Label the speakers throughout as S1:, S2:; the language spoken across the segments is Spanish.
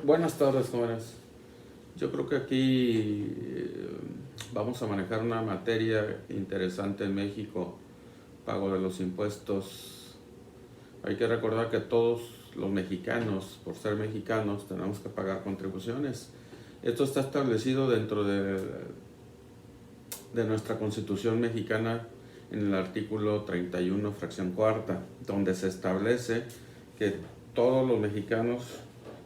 S1: Buenas tardes, jóvenes. Yo creo que aquí vamos a manejar una materia interesante en México, pago de los impuestos. Hay que recordar que todos los mexicanos, por ser mexicanos, tenemos que pagar contribuciones. Esto está establecido dentro de nuestra Constitución mexicana en el artículo 31, fracción cuarta, donde se establece que todos los mexicanos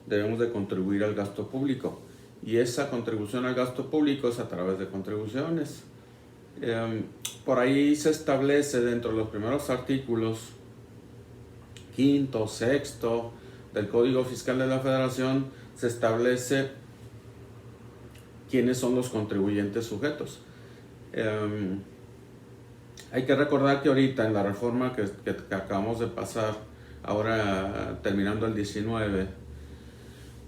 S1: debemos de contribuir al gasto público, y esa contribución al gasto público es a través de contribuciones. Por ahí se establece dentro de los primeros artículos, quinto, sexto del Código Fiscal de la Federación, se establece quiénes son los contribuyentes sujetos. Hay que recordar que ahorita en la reforma que acabamos de pasar, ahora terminando el 19,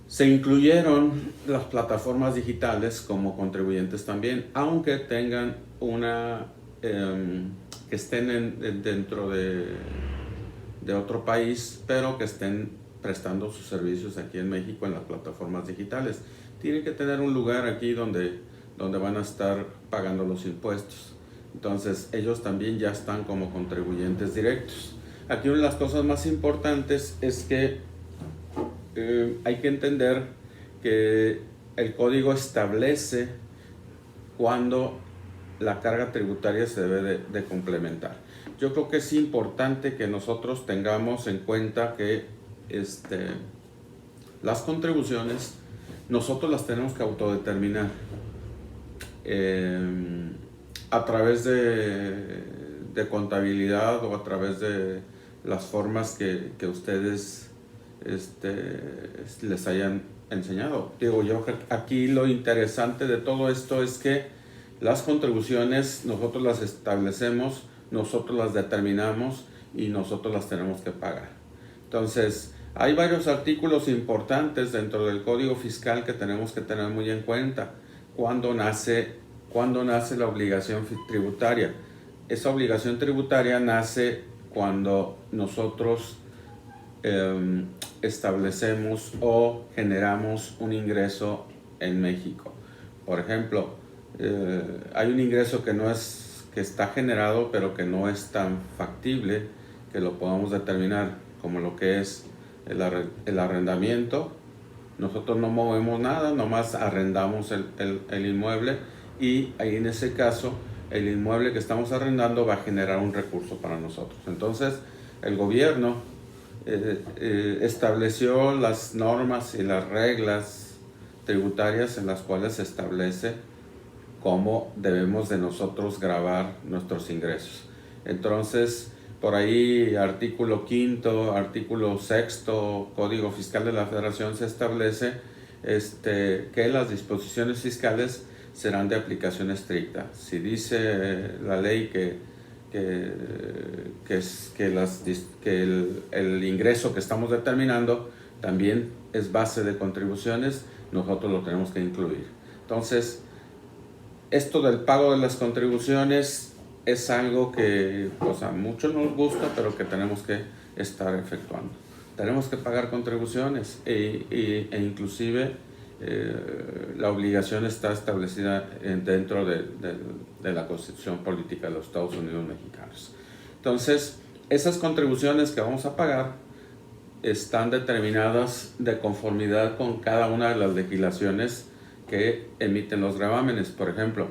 S1: se incluyeron las plataformas digitales como contribuyentes también, aunque tengan que estén dentro de otro país, pero que estén prestando sus servicios aquí en México en las plataformas digitales. Tienen que tener un lugar aquí donde van a estar pagando los impuestos. Entonces ellos también ya están como contribuyentes directos. Aquí una de las cosas más importantes es que hay que entender que el código establece cuándo la carga tributaria se debe de complementar. Yo creo que es importante que nosotros tengamos en cuenta que las contribuciones nosotros las tenemos que autodeterminar a través de contabilidad o a través de las formas que ustedes les hayan enseñado. Digo, yo aquí lo interesante de todo esto es que las contribuciones nosotros las establecemos, nosotros las determinamos y nosotros las tenemos que pagar. Entonces, hay varios artículos importantes dentro del Código Fiscal que tenemos que tener muy en cuenta. ¿Cuándo nace la obligación tributaria? Esa obligación tributaria nace cuando nosotros establecemos o generamos un ingreso en México. Por ejemplo, hay un ingreso que está generado pero que no es tan factible que lo podamos determinar, como lo que es el arrendamiento. Nosotros no movemos nada, nomás arrendamos el inmueble, y ahí en ese caso el inmueble que estamos arrendando va a generar un recurso para nosotros. Entonces el gobierno estableció las normas y las reglas tributarias en las cuales se establece cómo debemos de nosotros gravar nuestros ingresos. Entonces, por ahí artículo quinto, artículo sexto, Código Fiscal de la Federación, se establece que las disposiciones fiscales serán de aplicación estricta. Si dice la ley que el ingreso que estamos determinando también es base de contribuciones, nosotros lo tenemos que incluir. Entonces, esto del pago de las contribuciones es algo que a muchos nos gusta, pero que tenemos que estar efectuando. Tenemos que pagar contribuciones e inclusive la obligación está establecida dentro de la Constitución Política de los Estados Unidos Mexicanos. Entonces, esas contribuciones que vamos a pagar están determinadas de conformidad con cada una de las legislaciones que emiten los gravámenes. Por ejemplo,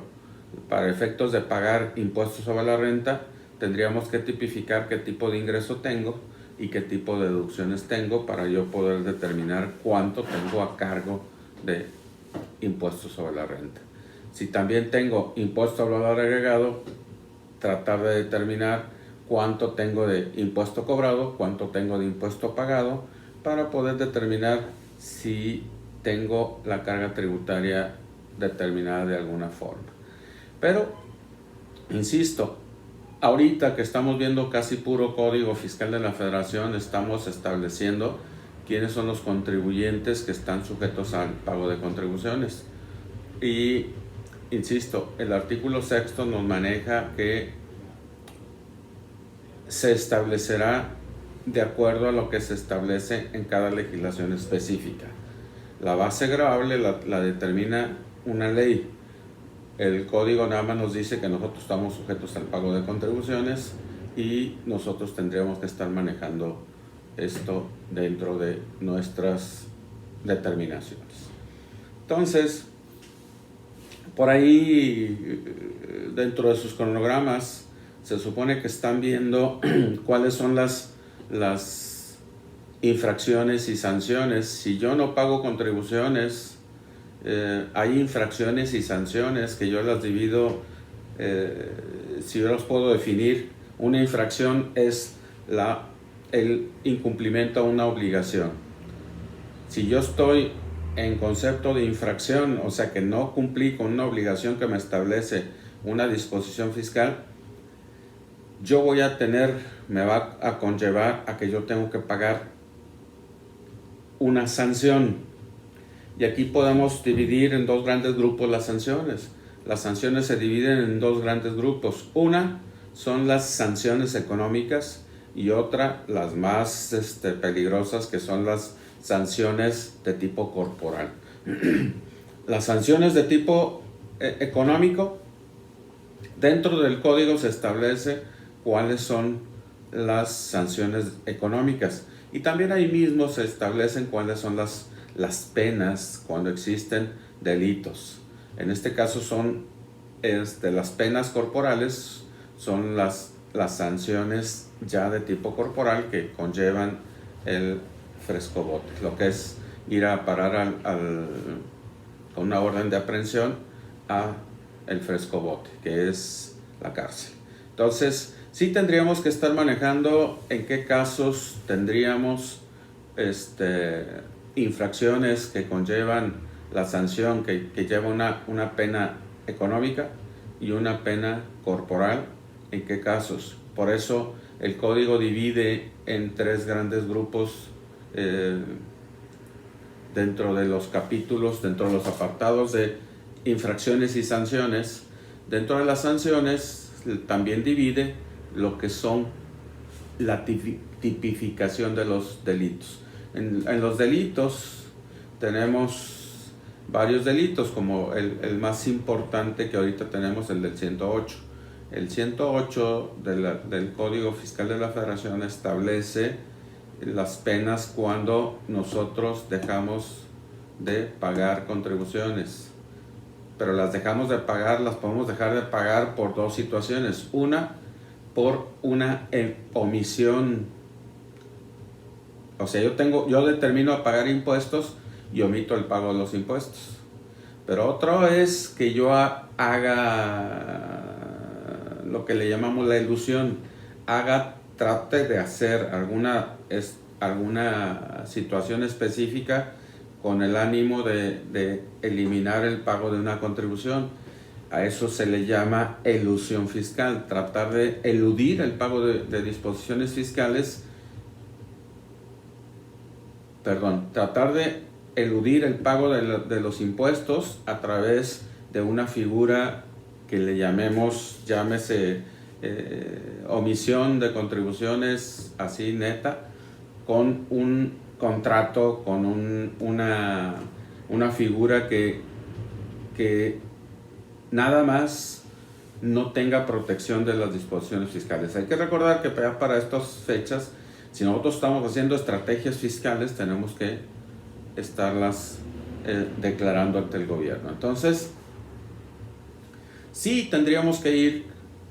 S1: para efectos de pagar impuestos sobre la renta, tendríamos que tipificar qué tipo de ingreso tengo y qué tipo de deducciones tengo para yo poder determinar cuánto tengo a cargo de impuestos sobre la renta. Si también tengo impuesto al valor agregado, tratar de determinar cuánto tengo de impuesto cobrado, cuánto tengo de impuesto pagado, para poder determinar si tengo la carga tributaria determinada de alguna forma. Pero, insisto, ahorita que estamos viendo casi puro Código Fiscal de la Federación, estamos estableciendo quiénes son los contribuyentes que están sujetos al pago de contribuciones. Y, insisto, el artículo sexto nos maneja que se establecerá de acuerdo a lo que se establece en cada legislación específica. La base gravable la determina una ley. El código nada más nos dice que nosotros estamos sujetos al pago de contribuciones y nosotros tendríamos que estar manejando esto dentro de nuestras determinaciones. Entonces, por ahí, dentro de sus cronogramas, se supone que están viendo cuáles son las infracciones y sanciones. Si yo no pago contribuciones, hay infracciones y sanciones que yo las divido, si yo los puedo definir. Una infracción es el incumplimiento a una obligación. Si yo estoy en concepto de infracción, o sea que no cumplí con una obligación que me establece una disposición fiscal, yo voy a me va a conllevar a que yo tengo que pagar una sanción. Y aquí podemos dividir en dos grandes grupos las sanciones. Las sanciones se dividen en dos grandes grupos. Una son las sanciones económicas y otra, las más peligrosas, que son las sanciones de tipo corporal. Las sanciones de tipo económico, dentro del código se establece cuáles son las sanciones económicas y también ahí mismo se establecen cuáles son las penas cuando existen delitos. En este caso son las penas corporales, son las sanciones ya de tipo corporal que conllevan el frescobote, lo que es ir a parar con una orden de aprehensión a el frescobote, que es la cárcel. Entonces, sí tendríamos que estar manejando en qué casos tendríamos infracciones que conllevan la sanción, que lleva una pena económica y una pena corporal, en qué casos. Por eso el código divide en tres grandes grupos dentro de los capítulos, dentro de los apartados de infracciones y sanciones. Dentro de las sanciones también divide lo que son la tipificación de los delitos. En los delitos tenemos varios delitos, como el más importante que ahorita tenemos, el del 108. El 108 del Código Fiscal de la Federación establece las penas cuando nosotros dejamos de pagar contribuciones. Pero las dejamos de pagar, las podemos dejar de pagar por dos situaciones. Una, por una omisión. O sea, yo determino a pagar impuestos y omito el pago de los impuestos. Pero otro es que yo haga lo que le llamamos la elusión. Trate de hacer alguna situación específica con el ánimo de eliminar el pago de una contribución. A eso se le llama elusión fiscal, tratar de eludir el pago de disposiciones fiscales, tratar de eludir el pago de los impuestos a través de una figura que le llámese omisión de contribuciones así neta, con un contrato, con una figura que nada más no tenga protección de las disposiciones fiscales. Hay que recordar que para estas fechas, si nosotros estamos haciendo estrategias fiscales, tenemos que estarlas declarando ante el gobierno. Entonces, sí tendríamos que ir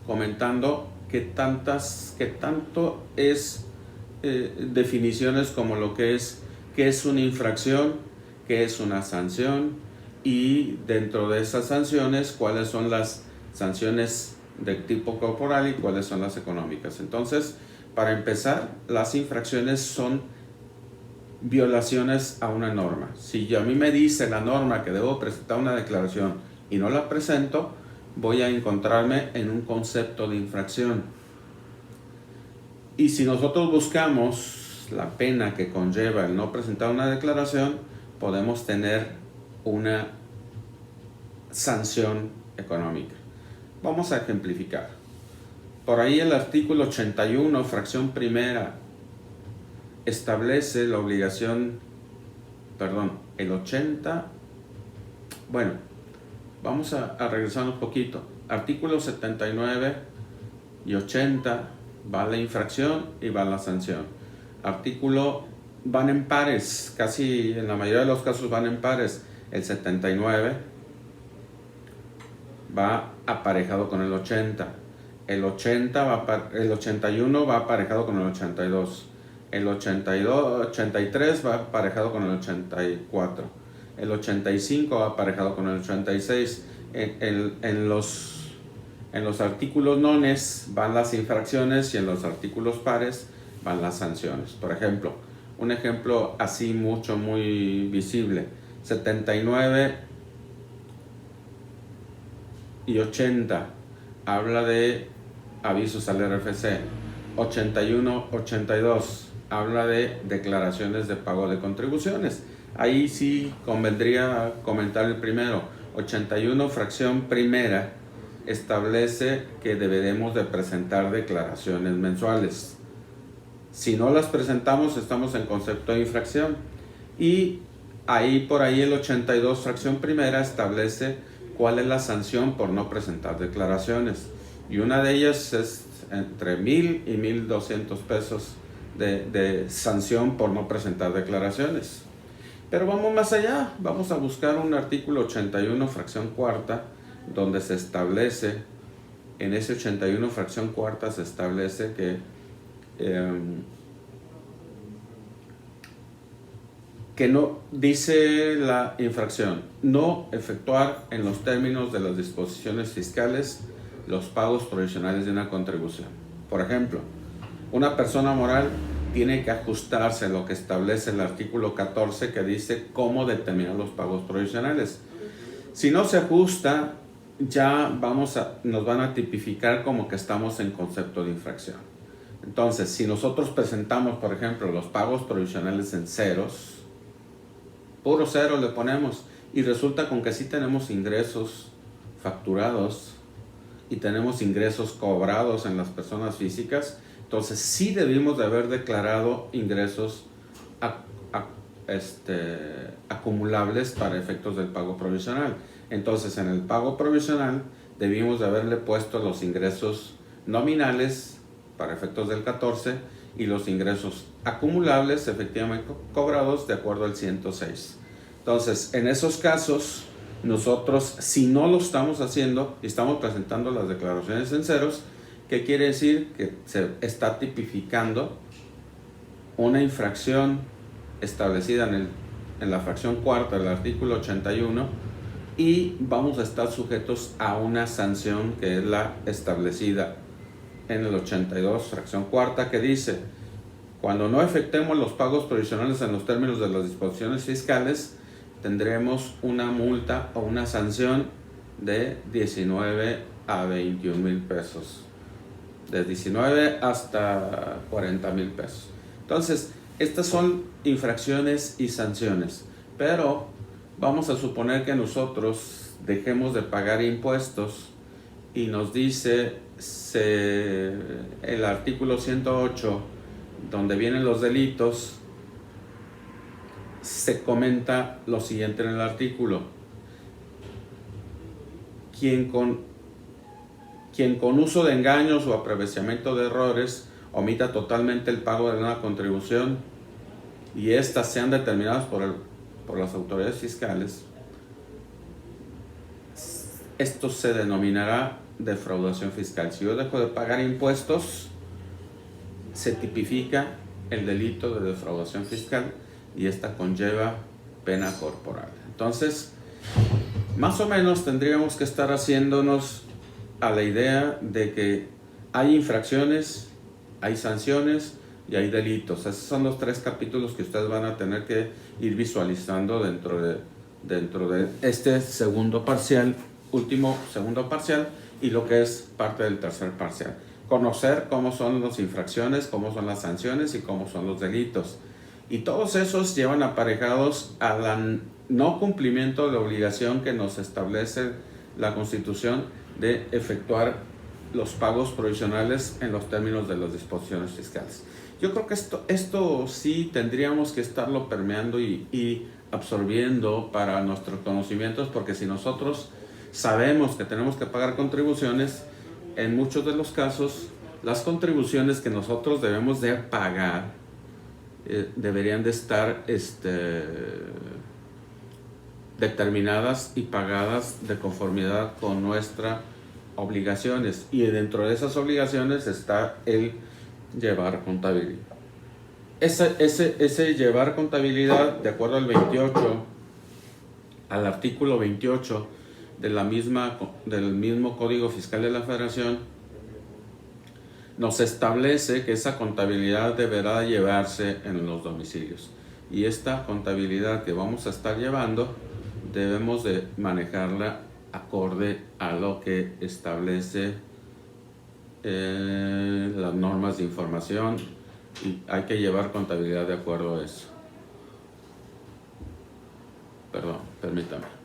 S1: comentando qué tanto es definiciones como lo que es qué es una infracción, qué es una sanción, y dentro de esas sanciones cuáles son las sanciones de tipo corporal y cuáles son las económicas. Entonces, para empezar, las infracciones son violaciones a una norma. Si a mí me dice la norma que debo presentar una declaración y no la presento, voy a encontrarme en un concepto de infracción. Y si nosotros buscamos la pena que conlleva el no presentar una declaración, podemos tener una sanción económica. Vamos a ejemplificar. Por ahí el artículo 81, fracción primera, establece la obligación el 80, bueno, vamos a regresar un poquito. Artículos 79 y 80 va la infracción y va la sanción. Van en pares, casi en la mayoría de los casos van en pares. El 79 va aparejado con el 80. El 81 va aparejado con el 82. El 83 va aparejado con el 84. El 85 va aparejado con el 86. En los artículos nones van las infracciones y en los artículos pares van las sanciones. Por ejemplo, un ejemplo así muy visible: 79 y 80 habla de avisos al RFC. 81-82 habla de declaraciones de pago de contribuciones. Ahí sí convendría comentar el primero. 81, fracción primera, establece que deberemos de presentar declaraciones mensuales. Si no las presentamos, estamos en concepto de infracción. Y por ahí el 82, fracción primera, establece cuál es la sanción por no presentar declaraciones. Y una de ellas es entre 1,000 y 1,200 pesos de sanción por no presentar declaraciones. Pero vamos más allá, vamos a buscar un artículo 81, fracción cuarta, donde se establece, en ese 81, fracción cuarta, se establece que no, dice la infracción, no efectuar en los términos de las disposiciones fiscales los pagos provisionales de una contribución. Por ejemplo, una persona moral tiene que ajustarse a lo que establece el artículo 14, que dice cómo determinar los pagos provisionales. Si no se ajusta, ya nos van a tipificar como que estamos en concepto de infracción. Entonces, si nosotros presentamos, por ejemplo, los pagos provisionales en ceros, puro cero le ponemos, y resulta con que sí tenemos ingresos facturados y tenemos ingresos cobrados en las personas físicas, entonces sí debimos de haber declarado ingresos acumulables para efectos del pago provisional. Entonces, en el pago provisional debimos de haberle puesto los ingresos nominales para efectos del 14 y los ingresos acumulables efectivamente cobrados de acuerdo al 106. Entonces, en esos casos, nosotros, si no lo estamos haciendo y estamos presentando las declaraciones en ceros, ¿qué quiere decir? Que se está tipificando una infracción establecida en la fracción cuarta del artículo 81, y vamos a estar sujetos a una sanción que es la establecida en el 82, fracción cuarta, que dice: cuando no efectuemos los pagos provisionales en los términos de las disposiciones fiscales, tendremos una multa o una sanción de 19 a 21,000 pesos. De 19 hasta 40,000 pesos. Entonces, estas son infracciones y sanciones. Pero vamos a suponer que nosotros dejemos de pagar impuestos y nos dice el artículo 108, donde vienen los delitos, se comenta lo siguiente en el artículo: quien con uso de engaños o aprovechamiento de errores omita totalmente el pago de una contribución y éstas sean determinadas por las autoridades fiscales, esto se denominará defraudación fiscal. Si yo dejo de pagar impuestos, se tipifica el delito de defraudación fiscal y esta conlleva pena corporal. Entonces, más o menos tendríamos que estar haciéndonos a la idea de que hay infracciones, hay sanciones y hay delitos. Esos son los 3 capítulos que ustedes van a tener que ir visualizando dentro de este segundo parcial, último segundo parcial, y lo que es parte del tercer parcial. Conocer cómo son las infracciones, cómo son las sanciones y cómo son los delitos. Y todos esos llevan aparejados al no cumplimiento de la obligación que nos establece la Constitución de efectuar los pagos provisionales en los términos de las disposiciones fiscales. Yo creo que esto sí tendríamos que estarlo permeando y absorbiendo para nuestros conocimientos, porque si nosotros sabemos que tenemos que pagar contribuciones, en muchos de los casos las contribuciones que nosotros debemos de pagar deberían de estar determinadas y pagadas de conformidad con nuestras obligaciones, y dentro de esas obligaciones está el llevar contabilidad. Ese llevar contabilidad, de acuerdo al artículo 28 del mismo Código Fiscal de la Federación, nos establece que esa contabilidad deberá llevarse en los domicilios. Y esta contabilidad que vamos a estar llevando, debemos de manejarla acorde a lo que establece las normas de información, y hay que llevar contabilidad de acuerdo a eso. Perdón, permítame.